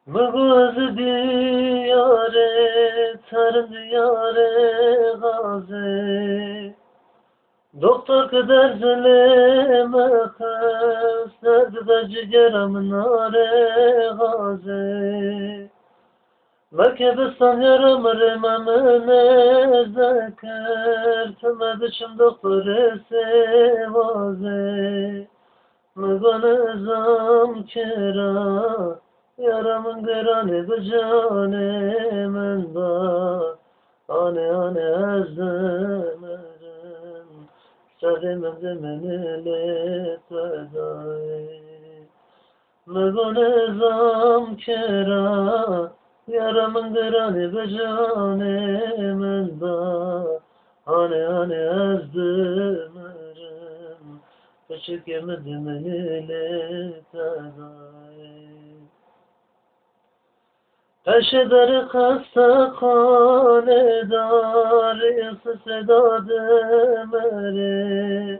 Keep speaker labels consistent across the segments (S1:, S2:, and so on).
S1: مغز دیاره تر دیاره غازه دکتر که در زلم خست درد در جگرم ناره غازه مکه بستان یارم رمم نزدکر تمدشم دکتر سوازه مگانزم کرا yaramın gırani bıcane men ba ane ezdemerim sevimim zemini pedai megonezam kera yaramın gırani bıcane men ba ane ezdemerim küçük yemedim eli pedai Peşedar kasta kanedar sıda demeri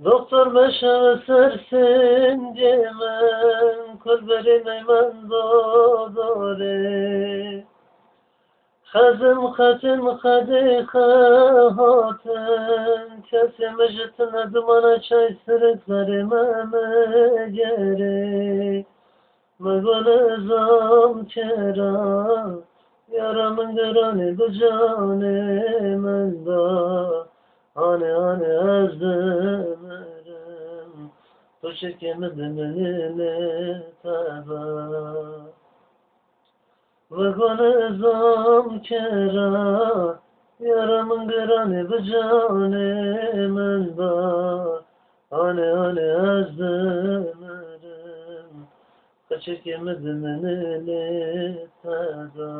S1: Doktor meşe sersin cemen Kulberi meymen dodore Khazım khadi khahatın Kesime jitine dumana çay sırıkları meme geri مگانزم چرا یارم گرانی بجانه من با آنه از دمرم تو شکم دمنه تبا مگانزم چرا یارم گرانی بجانه من با آنه از دمرم Kaçık yemedim ne tada